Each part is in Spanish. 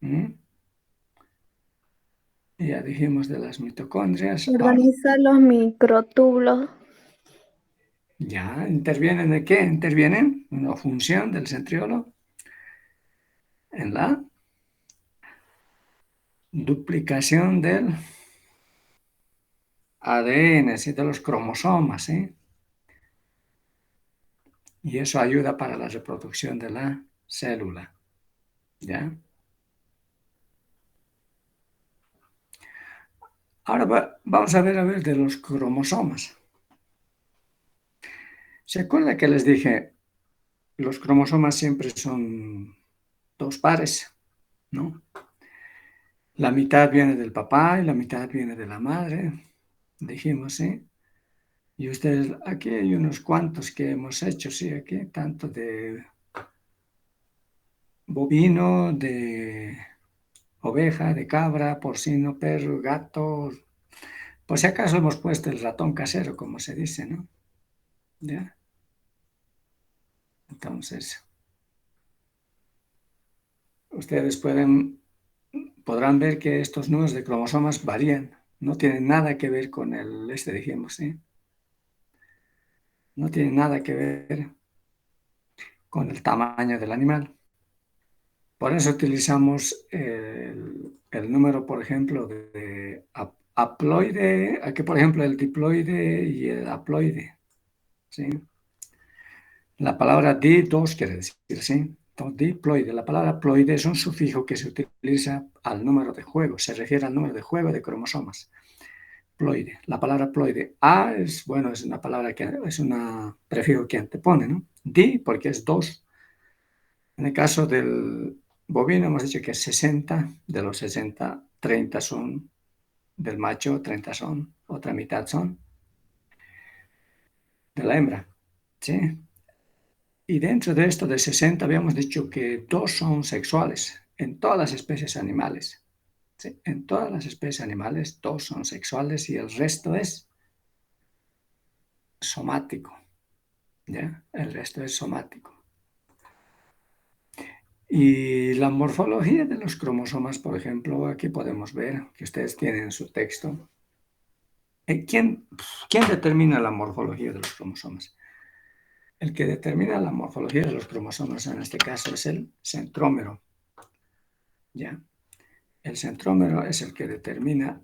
¿Mm? Y ya dijimos de las mitocondrias. Ahora, Organiza los microtúbulos. ya intervienen en qué? Intervienen en una función del centriolo en la duplicación del ADN, ¿sí? De los cromosomas, ¿sí? Y eso ayuda para la reproducción de la célula, ¿ya? Ahora vamos a ver de los cromosomas. ¿Se acuerda que les dije, los cromosomas siempre son dos pares, ¿no? La mitad viene del papá y la mitad viene de la madre, dijimos, ¿sí? Y ustedes, aquí hay unos cuantos que hemos hecho, sí, aquí, tanto de bovino, de oveja, de cabra, porcino, perro, gato. Por si acaso hemos puesto el ratón casero, como se dice, ¿no? ¿Ya? Entonces, ustedes podrán ver que estos nudos de cromosomas varían. No tienen nada que ver con dijimos, ¿sí? No tienen nada que ver con el tamaño del animal. Por eso utilizamos el número, por ejemplo, de haploide, aquí por ejemplo el diploide y el haploide, ¿sí? La palabra di2 quiere decir, ¿sí? Entonces, diploide, la palabra ploide es un sufijo que se utiliza al número de juego, se refiere al número de juego de cromosomas. Ploide, la palabra ploide. A es, bueno, es una palabra que es un prefijo que antepone, ¿no? Di, porque es 2. En el caso del bovino hemos dicho que 60, de los 60, 30 son del macho, 30 son, otra mitad son de la hembra, ¿sí? Y dentro de esto de 60 habíamos dicho que 2 son sexuales en todas las especies animales, ¿sí? En todas las especies animales 2 son sexuales y el resto es somático, ¿ya? El resto es somático. Y la morfología de los cromosomas, por ejemplo, aquí podemos ver que ustedes tienen su texto. ¿Quién determina la morfología de los cromosomas? El que determina la morfología de los cromosomas en este caso es el centrómero, ¿ya? El centrómero es el que determina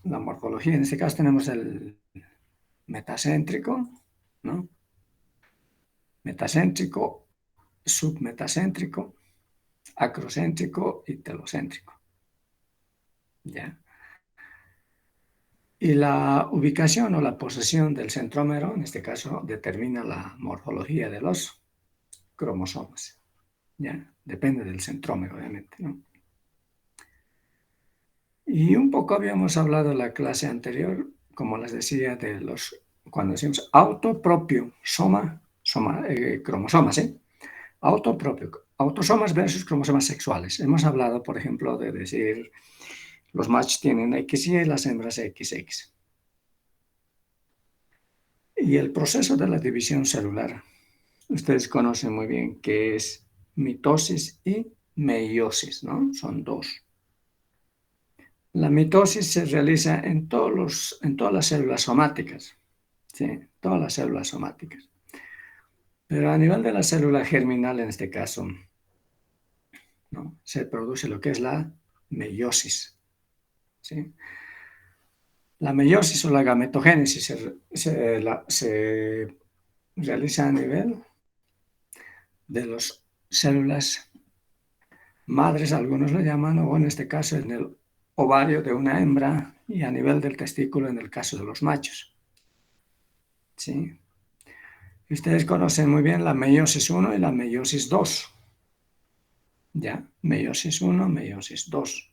la morfología. En este caso tenemos el metacéntrico, ¿no? Metacéntrico, submetacéntrico, acrocéntrico y telocéntrico, ¿ya? Y la ubicación o la posición del centrómero, en este caso, determina la morfología de los cromosomas, ¿ya? Depende del centrómero, obviamente, ¿no? Y un poco habíamos hablado en la clase anterior, como les decía, cuando decimos autopropio, cromosomas, ¿eh? Autopropio, autosomas versus cromosomas sexuales. Hemos hablado, por ejemplo, de decir los machos tienen XY y las hembras XX. Y el proceso de la división celular, ustedes conocen muy bien que es mitosis y meiosis, ¿no? Son dos. La mitosis se realiza en todas las células somáticas, ¿sí? Todas las células somáticas. Pero a nivel de la célula germinal, en este caso, ¿no? Se produce lo que es la meiosis, ¿sí? La meiosis o la gametogénesis se realiza a nivel de las células madres, algunos lo llaman, o en este caso en el ovario de una hembra y a nivel del testículo en el caso de los machos, ¿sí? Ustedes conocen muy bien la meiosis 1 y la meiosis 2, ¿ya? Meiosis 1, meiosis 2.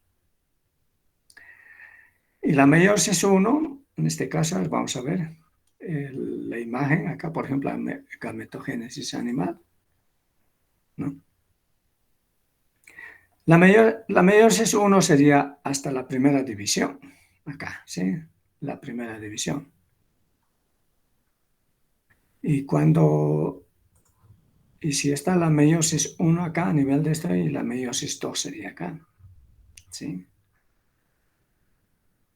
Y la meiosis 1, en este caso, vamos a ver la imagen, acá por ejemplo, la gametogénesis animal, ¿no? La meiosis 1 sería hasta la primera división, acá, ¿sí? La primera división. Y si está la meiosis 1 acá a nivel de esto y la meiosis 2 sería acá. ¿sí?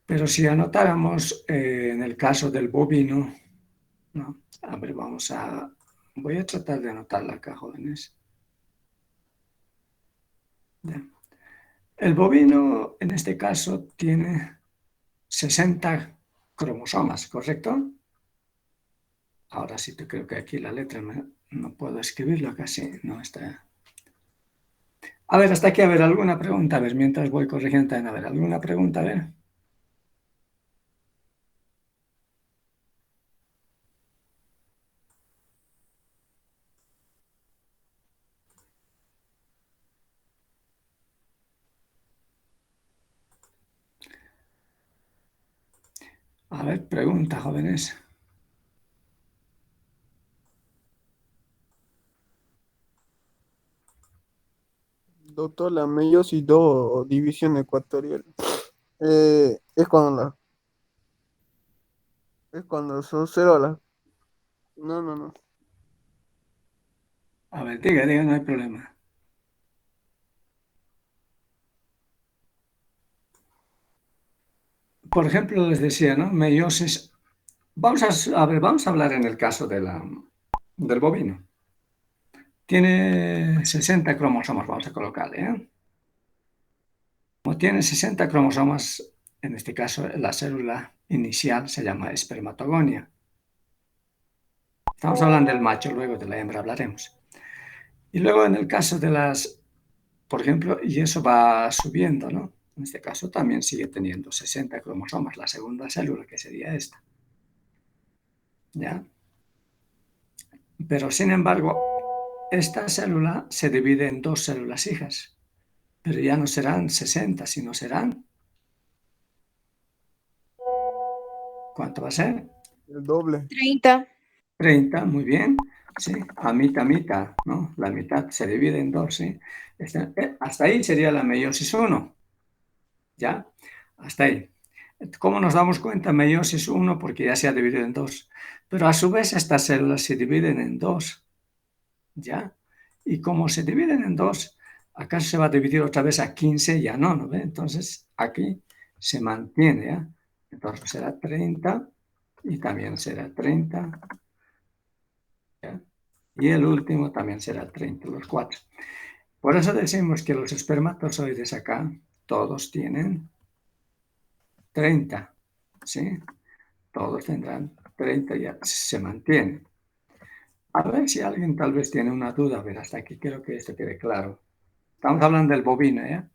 Pero si anotáramos en el caso del bovino, ¿no? A ver, voy a tratar de anotarla acá, jóvenes. Ya. El bovino, en este caso, tiene 60 cromosomas, ¿correcto? Ahora sí, te creo que aquí la letra no puedo escribirlo casi, no está. A ver, hasta aquí, a ver, alguna pregunta, a ver, mientras voy corrigiendo también, a ver, alguna pregunta, a ver. A ver, pregunta, jóvenes. Doctor, la meiosis 2 o división ecuatorial es cuando son células. No, no, no. A ver, diga, no hay problema. Por ejemplo, les decía, ¿no? Meiosis. Vamos a hablar en el caso del bovino. Tiene 60 cromosomas, vamos a colocarle, ¿eh? Como tiene 60 cromosomas, en este caso la célula inicial se llama espermatogonia. Estamos hablando del macho, luego de la hembra hablaremos. Y luego en el caso de por ejemplo, y eso va subiendo, ¿no? En este caso también sigue teniendo 60 cromosomas, la segunda célula, que sería esta. ¿Ya? Pero sin embargo, esta célula se divide en dos células hijas, pero ya no serán 60, sino serán... ¿Cuánto va a ser? El doble. 30. 30, muy bien. Sí, a mitad, ¿no? La mitad se divide en dos, ¿sí? Hasta ahí sería la meiosis 1, ¿ya? Hasta ahí. ¿Cómo nos damos cuenta? Meiosis 1 porque ya se ha dividido en dos. Pero a su vez estas células se dividen en dos, ¿ya? Y como se dividen en dos, ¿acaso se va a dividir otra vez a 15? Ya no, ¿no ve? Entonces aquí se mantiene, ¿ya? Entonces será 30 y también será 30, ¿ya? Y el último también será 30, los cuatro. Por eso decimos que los espermatozoides acá, todos tienen 30, ¿sí? Todos tendrán 30, ya se mantiene. A ver si alguien tal vez tiene una duda, a ver, hasta aquí quiero que esto quede claro. Estamos hablando del bovino, ¿ya?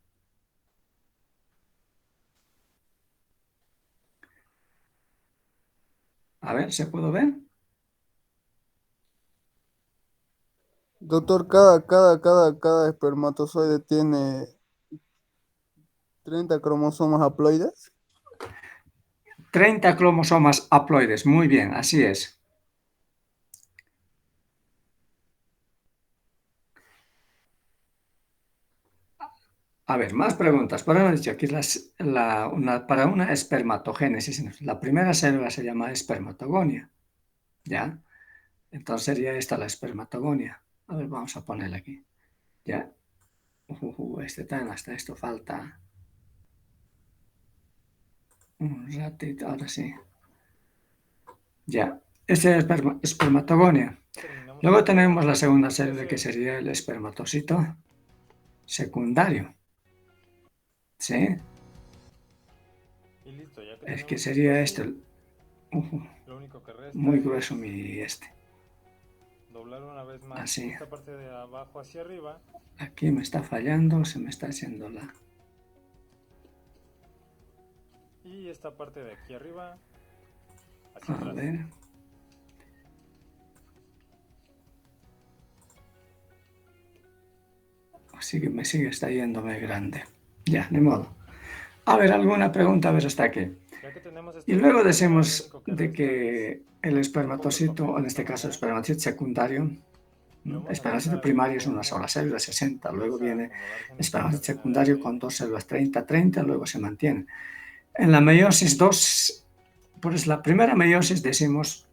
A ver, ¿se puede ver? Doctor, cada espermatozoide tiene 30 cromosomas haploides. 30 cromosomas haploides, muy bien, así es. A ver, más preguntas. Por ahora he dicho aquí para una espermatogénesis. La primera célula se llama espermatogonia, ¿ya? Entonces sería esta la espermatogonia. A ver, vamos a ponerla aquí. Ya. Hasta esto falta un ratito, ahora sí. Ya. Esta es espermatogonia. Luego tenemos la segunda célula que sería el espermatocito secundario. ¿Sí? Y listo, ya que Es que tenemos sería esto este. así, lo único que resta Muy es grueso mi doblar una vez más Así. esta parte de abajo hacia arriba. Aquí me está fallando, se me está haciendo Y esta parte de aquí arriba hacia A atrás. ver. Así que me sigue estayéndome grande. Ya, ni modo. A ver, alguna pregunta, a ver hasta aquí. Ya que tenemos Y luego decimos de que el espermatocito, en este caso el espermatocito secundario, espermatozoide primario es una sola célula, 60, luego viene espermatozoide secundario con dos células, 30, 30, luego se mantiene. En la meiosis 2, pues la primera meiosis decimos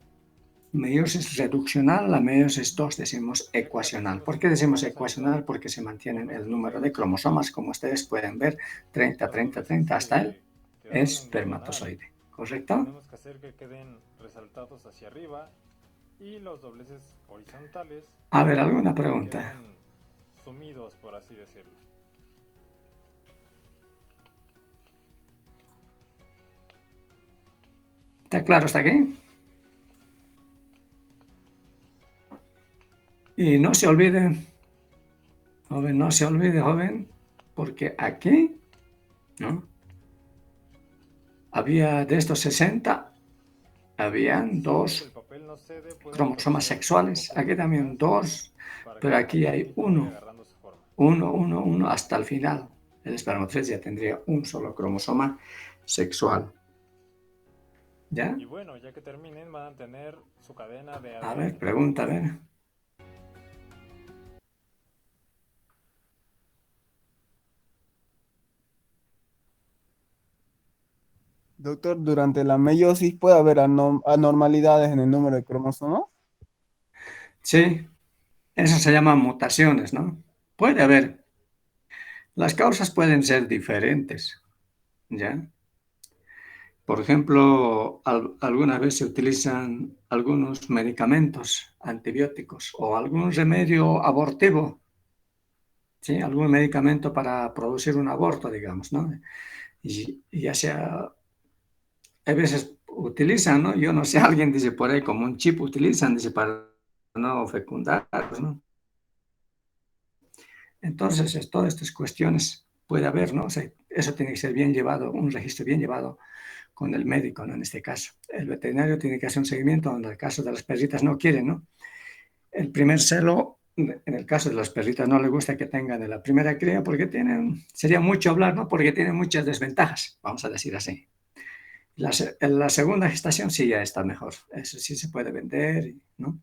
meiosis reduccional, la meiosis 2 decimos ecuacional. ¿Por qué decimos ecuacional? Porque se mantienen el número de cromosomas, como ustedes pueden ver, 30, 30, 30, hasta el quedaron en espermatozoide, ¿correcto? Tenemos que hacer que queden resaltados hacia arriba y los dobleces horizontales A ver, ¿alguna que pregunta? queden sumidos, por así decirlo. ¿Está claro hasta aquí? Y no se olviden, joven, no se olvide, joven, porque aquí, ¿no? Había de estos 60, habían Si dos el papel no cede, pueden cromosomas torcer sexuales. un Aquí poco también más dos, para que pero el aquí hay papelito vaya uno, agarrando su forma. uno, hasta el final. El espermatozoide ya tendría un solo cromosoma sexual. ¿Ya? Y bueno, ya que terminen, van a tener su cadena de A ver, ADN. pregunta, a ver. Doctor, durante la meiosis puede haber anormalidades en el número de cromosomas. Sí, eso se llaman mutaciones, ¿no? Puede haber. Las causas pueden ser diferentes, ¿ya? Por ejemplo, algunas veces se utilizan algunos medicamentos antibióticos o algún remedio abortivo, ¿sí? Algún medicamento para producir un aborto, digamos, ¿no? Y ya sea, a veces utilizan, ¿no? Yo no sé, alguien dice por ahí como un chip utilizan, dice para no fecundar, ¿no? Entonces, todas estas cuestiones puede haber, ¿no? O sea, eso tiene que ser bien llevado, un registro bien llevado con el médico, ¿no? En este caso. El veterinario tiene que hacer un seguimiento, en el caso de las perritas no quieren, ¿no? El primer celo, en el caso de las perritas no le gusta que tengan de la primera cría porque tienen, sería mucho hablar, ¿no? Porque tienen muchas desventajas, vamos a decir así. En la segunda gestación sí ya está mejor, eso sí se puede vender, ¿no?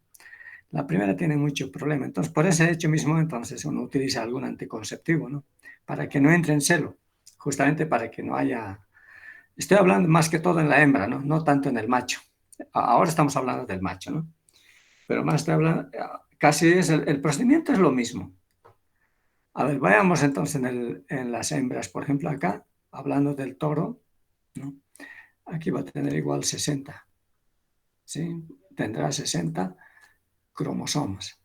La primera tiene mucho problema, entonces por ese hecho mismo entonces uno utiliza algún anticonceptivo, ¿no? Para que no entre en celo, justamente para que no haya. Estoy hablando más que todo en la hembra, ¿no? No tanto en el macho. Ahora estamos hablando del macho, ¿no? Pero más estoy hablando, casi es el procedimiento es lo mismo. A ver, vayamos entonces en las hembras, por ejemplo, acá, hablando del toro, ¿no? Aquí va a tener igual 60, ¿sí? Tendrá 60 cromosomas.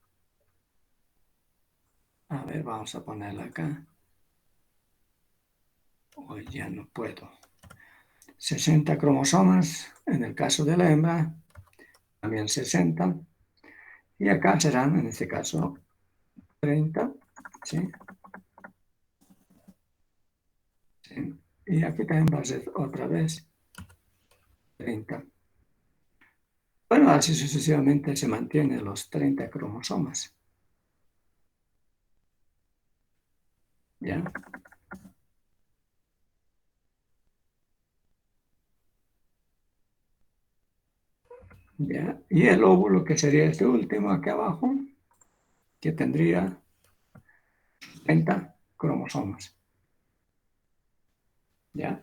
A ver, vamos a ponerla acá. Hoy ya no puedo. 60 cromosomas, en el caso de la hembra, también 60. Y acá serán, en este caso, 30, ¿sí? ¿Sí? Y aquí también va a ser otra vez 30. Bueno, así sucesivamente se mantienen los 30 cromosomas. ¿Ya? ¿Ya? Y el óvulo, que sería este último aquí abajo, que tendría 30 cromosomas. ¿Ya?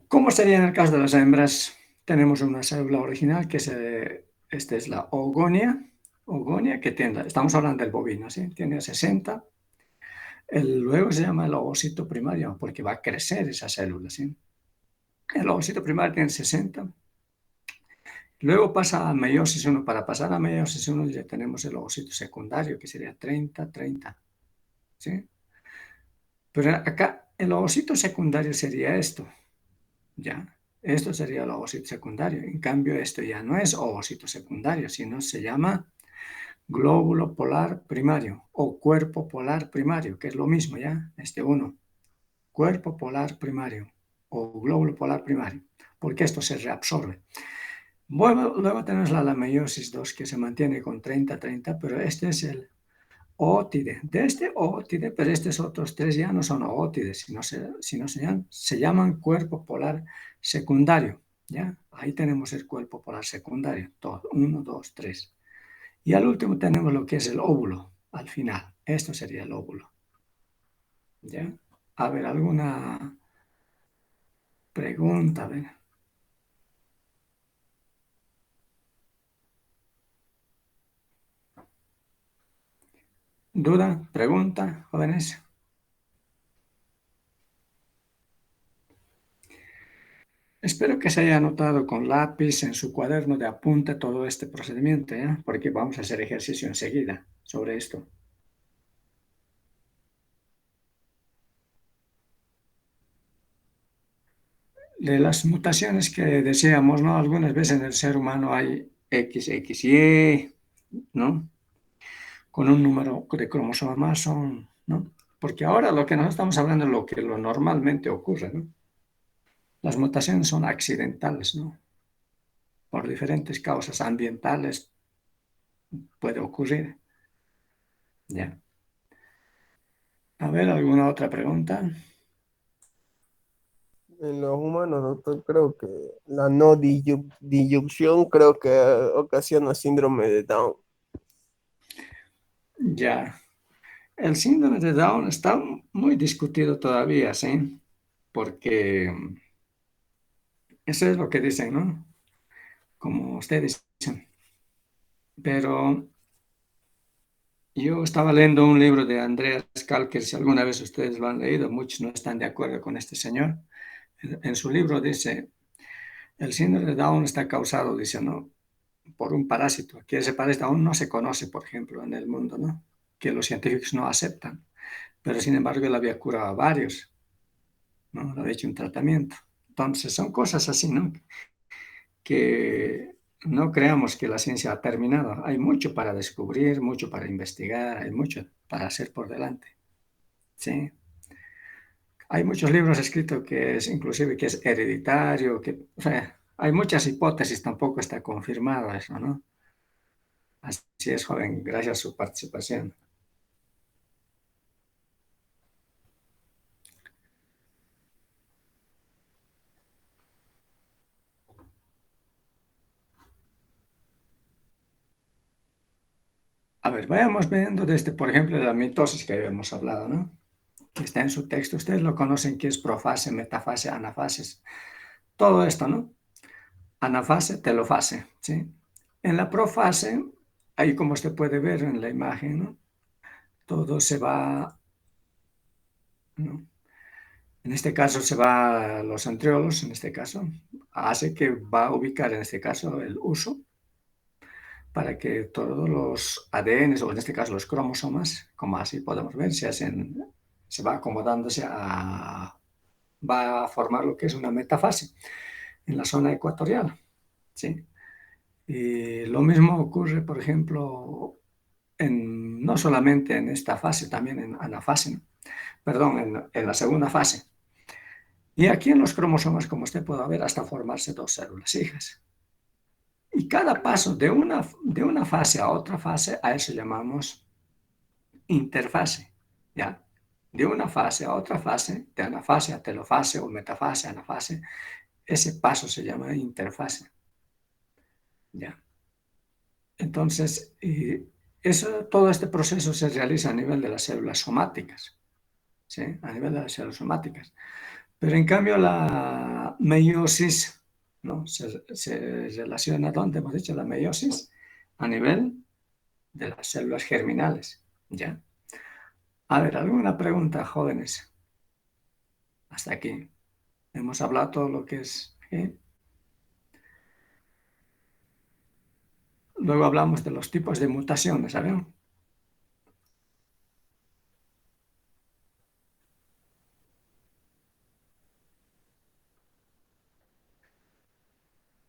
¿Cómo sería en el caso de las hembras? Tenemos una célula original que esta es la ogonia que tiene, estamos hablando del bovino, ¿sí? Tiene 60. Luego se llama el ovocito primario porque va a crecer esa célula, ¿sí? El ovocito primario tiene 60. Luego pasa a meiosis 1. Para pasar a meiosis 1 ya tenemos el ovocito secundario, que sería 30, 30. ¿Sí? Pero acá el ovocito secundario sería esto. ¿Ya? Esto sería el ovocito secundario. En cambio, esto ya no es ovocito secundario, sino se llama glóbulo polar primario o cuerpo polar primario, que es lo mismo, ¿ya? Este uno. Cuerpo polar primario o glóbulo polar primario, porque esto se reabsorbe. Luego tenemos la meiosis 2 que se mantiene con 30-30, pero este es el ootide. De este ootide, pero estos otros tres ya no son ootides, sino se llaman cuerpo polar secundario. ¿Ya? Ahí tenemos el cuerpo polar secundario, todo, 1, 2, 3. Y al último tenemos lo que es el óvulo, al final. Esto sería el óvulo. ¿Ya? A ver, ¿alguna pregunta? A ver. ¿Duda? ¿Pregunta, jóvenes? Espero que se haya anotado con lápiz en su cuaderno de apunte todo este procedimiento, porque vamos a hacer ejercicio enseguida sobre esto. De las mutaciones que decíamos, ¿no? Algunas veces en el ser humano hay XXY, ¿no? Con un número de cromosomas más son, ¿no? Porque ahora lo que nos estamos hablando es lo que normalmente ocurre, ¿no? Las mutaciones son accidentales, ¿no? Por diferentes causas ambientales puede ocurrir. Ya. A ver, ¿alguna otra pregunta? En los humanos, doctor, creo que la no disyunción creo que ocasiona síndrome de Down. Ya. El síndrome de Down está muy discutido todavía, ¿sí? Porque eso es lo que dicen, ¿no? Como ustedes dicen. Pero yo estaba leyendo un libro de Andreas Kalker, si alguna vez ustedes lo han leído, muchos no están de acuerdo con este señor. En su libro dice, el síndrome de Down está causado, dice, ¿no? Por un parásito, que ese parásito aún no se conoce, por ejemplo, en el mundo, ¿no? Que los científicos no aceptan. Pero sin embargo él había curado a varios, ¿no? Le había hecho un tratamiento. Entonces son cosas así, ¿no? Que no creamos que la ciencia ha terminado. Hay mucho para descubrir, mucho para investigar, hay mucho para hacer por delante. Sí. Hay muchos libros escritos que es inclusive que es hereditario, que, o sea, hay muchas hipótesis, tampoco está confirmado eso, ¿no? Así es, joven, gracias a su participación. A ver, vayamos viendo desde, por ejemplo, la mitosis que habíamos hablado, ¿no? Que está en su texto. Ustedes lo conocen, que es profase, metafase, anafases. Todo esto, ¿no? Anafase, telofase, ¿sí? En la profase, ahí como usted puede ver en la imagen, ¿no? Todo se va, ¿no? En este caso se va a los centriolos, en este caso, hace que va a ubicar en este caso el uso para que todos los ADNs, o en este caso los cromosomas, como así podemos ver, se va acomodándose va a formar lo que es una metafase en la zona ecuatorial, ¿sí? Y lo mismo ocurre, por ejemplo, no solamente en esta fase, también en anafase, ¿no? Perdón, en la segunda fase. Y aquí en los cromosomas, como usted puede ver, hasta formarse dos células hijas. Y cada paso de una fase a otra fase, a eso llamamos interfase, ¿ya? De una fase a otra fase, de anafase a telofase o metafase a anafase, ese paso se llama interfase, ¿ya? Entonces, todo este proceso se realiza a nivel de las células somáticas, ¿sí? A nivel de las células somáticas. Pero en cambio la meiosis, ¿no? Se relaciona, ¿dónde hemos dicho la meiosis? A nivel de las células germinales, ¿ya? A ver, ¿alguna pregunta, jóvenes? Hasta aquí. Hemos hablado todo lo que es. Luego hablamos de los tipos de mutaciones, ¿saben?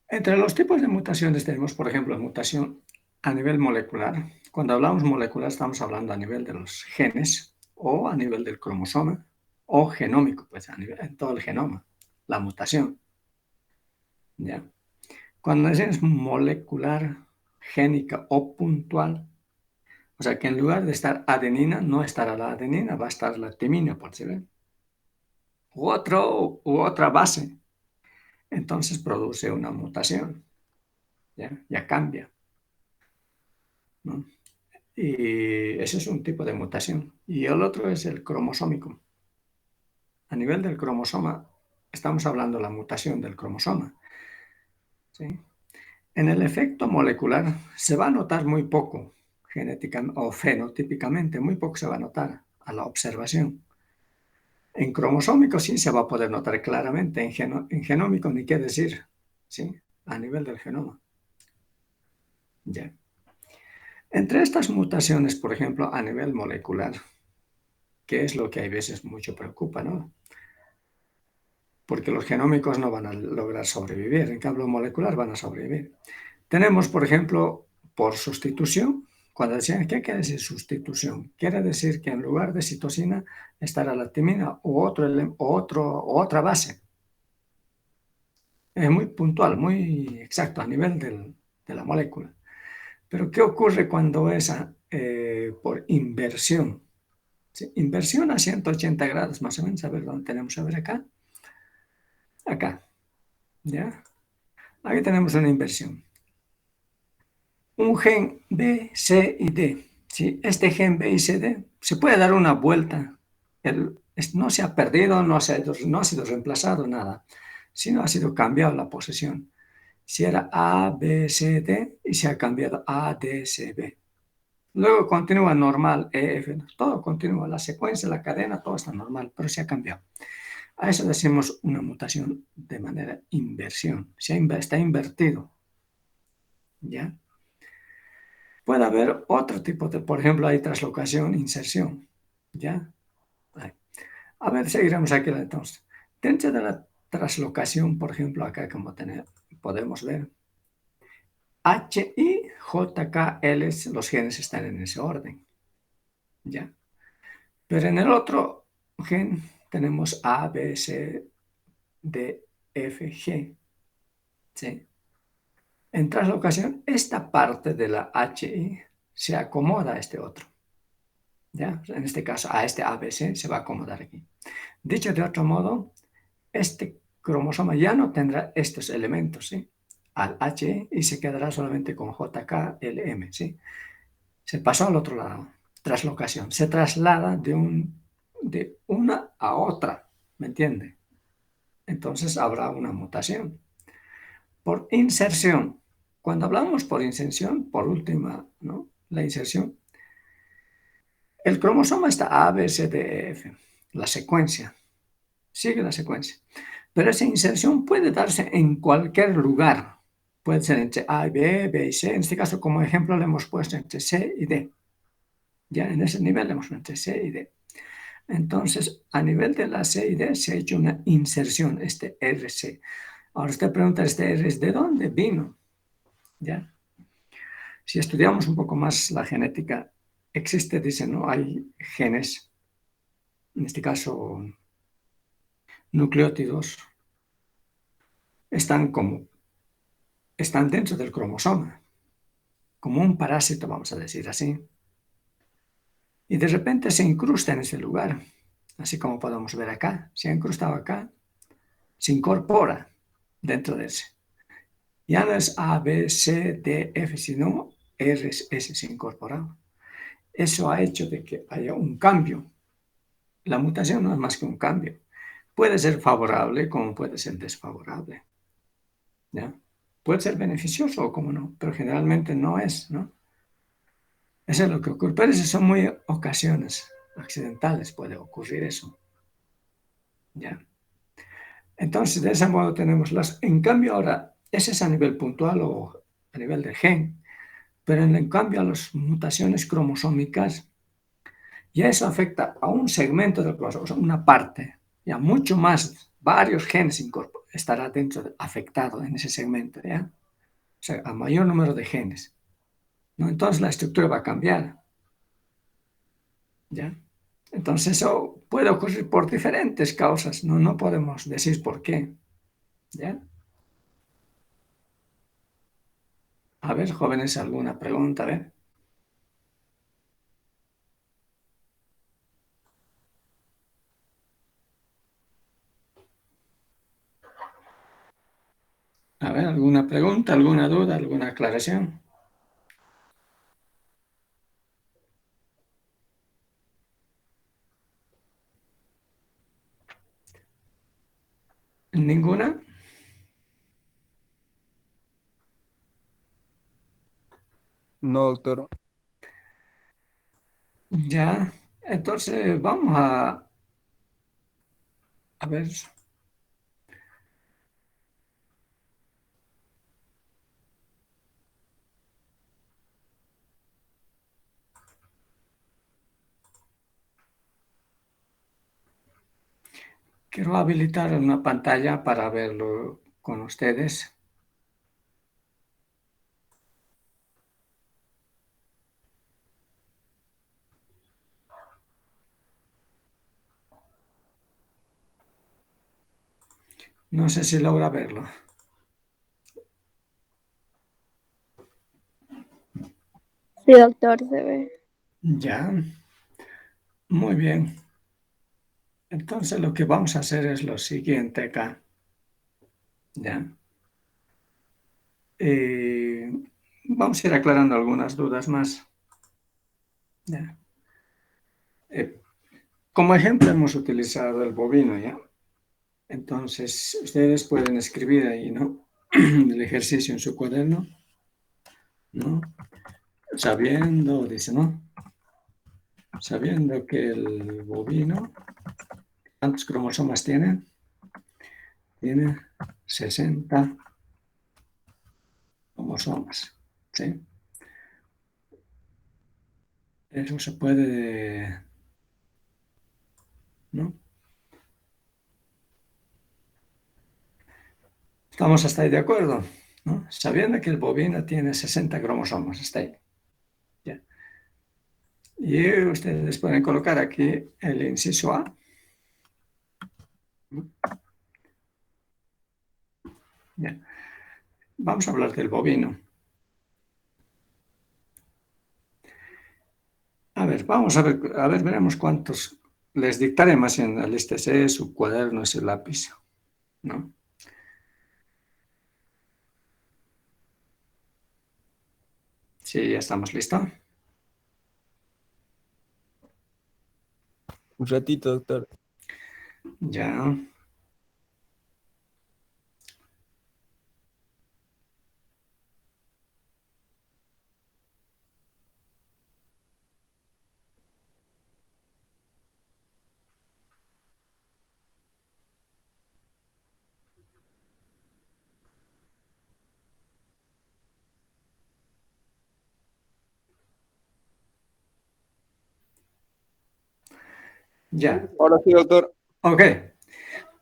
Entre los tipos de mutaciones tenemos, por ejemplo, mutación a nivel molecular. Cuando hablamos molecular estamos hablando a nivel de los genes o a nivel del cromosoma o genómico, pues en todo el genoma, la mutación. ¿Ya? Cuando decimos molecular, génica o puntual, o sea que en lugar de estar adenina, no estará la adenina, va a estar la timina, por si ven. U otra base. Entonces produce una mutación. Ya cambia, ¿no? Y ese es un tipo de mutación. Y el otro es el cromosómico. A nivel del cromosoma, estamos hablando de la mutación del cromosoma, ¿sí? En el efecto molecular se va a notar muy poco. genética o fenotípicamente, muy poco se va a notar a la observación. En cromosómico sí se va a poder notar claramente, en genómico ni qué decir, ¿sí? A nivel del genoma. Ya. Entre estas mutaciones, por ejemplo, a nivel molecular, que es lo que hay veces mucho preocupa, ¿no? Porque los genómicos no van a lograr sobrevivir, en cambio molecular van a sobrevivir. Tenemos, por ejemplo, por sustitución, cuando decían, ¿qué quiere decir sustitución? Quiere decir que en lugar de citosina estará la timina u otra base. Es muy puntual, muy exacto a nivel de la molécula. Pero ¿qué ocurre cuando es por inversión? ¿Sí? Inversión a 180 grados, más o menos, a ver dónde tenemos, a ver acá. Acá, ¿ya? Aquí tenemos una inversión. Un gen B, C y D. ¿Sí? Este gen B y C, D se puede dar una vuelta. No se ha perdido, no ha sido reemplazado, nada, sino ha sido cambiado la posición. Si era A, B, C, D y se ha cambiado A, D, C, B. Luego continúa normal, E, F, todo continúa, la secuencia, la cadena, todo está normal, pero se ha cambiado. A eso decimos una mutación de manera inversión, está invertido, ¿ya? Puede haber otro tipo de, por ejemplo, hay traslocación, inserción, ¿ya? A ver, seguiremos aquí entonces. Dentro de la traslocación, por ejemplo, acá como podemos ver, H, I, J, K, L, los genes están en ese orden, ¿ya? Pero en el otro gen tenemos A, B, C, D, F, G, ¿sí? En traslocación, esta parte de la HI se acomoda a este otro, ¿ya? En este caso, a este ABC se va a acomodar aquí. Dicho de otro modo, este cromosoma ya no tendrá estos elementos, ¿sí? Al HI y se quedará solamente con JKLM, ¿sí? Se pasó al otro lado, traslocación. Se traslada de una a otra, ¿me entiende? Entonces habrá una mutación. Por inserción. Cuando hablamos por inserción, por última, ¿no? La inserción, el cromosoma está A, B, C, D, E, F, la secuencia, sigue la secuencia. Pero esa inserción puede darse en cualquier lugar. Puede ser entre A y B, B y C. En este caso, como ejemplo, le hemos puesto entre C y D. Ya en ese nivel le hemos puesto entre C y D. Entonces, a nivel de la C y D se ha hecho una inserción, este RC. Ahora usted pregunta, ¿este R es de dónde vino? ¿Ya? Si estudiamos un poco más la genética, dicen, ¿no? Hay genes, en este caso nucleótidos, están dentro del cromosoma, como un parásito, vamos a decir así. Y de repente se incrusta en ese lugar, así como podemos ver acá. Se ha incrustado acá, se incorpora dentro de ese. Ya no es A, B, C, D, F, sino R, S se incorporado. Eso ha hecho de que haya un cambio. La mutación no es más que un cambio. Puede ser favorable como puede ser desfavorable, ¿ya? Puede ser beneficioso o como no, pero generalmente no es, ¿no? Eso es lo que ocurre. Pero esas son muy ocasiones accidentales, puede ocurrir eso, ¿ya? Entonces, de ese modo tenemos En cambio, ahora, ese es a nivel puntual o a nivel de gen, pero en cambio a las mutaciones cromosómicas, ya eso afecta a un segmento del cromosoma, una parte, ya mucho más, varios genes estará afectado en ese segmento, ¿ya? O sea, a mayor número de genes, ¿no? Entonces la estructura va a cambiar, ¿ya? Entonces eso puede ocurrir por diferentes causas, no podemos decir por qué, ¿ya? A ver, jóvenes, ¿alguna pregunta? A ver. A ver, ¿alguna pregunta, alguna duda, alguna aclaración? ¿Ninguna? No, doctor. Ya, entonces vamos a ver. Quiero habilitar una pantalla para verlo con ustedes. No sé si logra verlo. Sí, doctor, se ve. Ya, muy bien. Entonces lo que vamos a hacer es lo siguiente acá. Ya. Eh, Vamos a ir aclarando algunas dudas más. Ya. Como ejemplo hemos utilizado el bovino, ¿ya? Entonces ustedes pueden escribir ahí, ¿no? El ejercicio en su cuaderno, ¿no? Sabiendo, dice, ¿no? Sabiendo que el bovino, ¿cuántos cromosomas tiene? Tiene 60 cromosomas, ¿sí? Eso se puede, ¿no? ¿Estamos hasta ahí de acuerdo? ¿No? Sabiendo que el bovino tiene 60 cromosomas, hasta ahí. Ya. Y ustedes pueden colocar aquí el inciso A. Ya. Vamos a hablar del bovino. Vamos a ver, veremos cuántos. Les dictaré más en el ISTC, su cuaderno y su lápiz, ¿no? Sí, ya estamos listos. Un ratito, doctor. Ya. Ya. Ahora sí, doctor. Ok.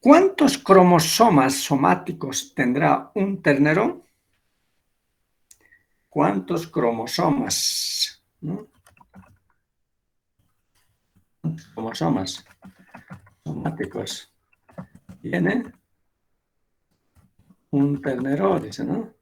¿Cuántos cromosomas somáticos tendrá un ternero? ¿Cuántos cromosomas? ¿No? Cromosomas somáticos tiene un ternero, dice, ¿no?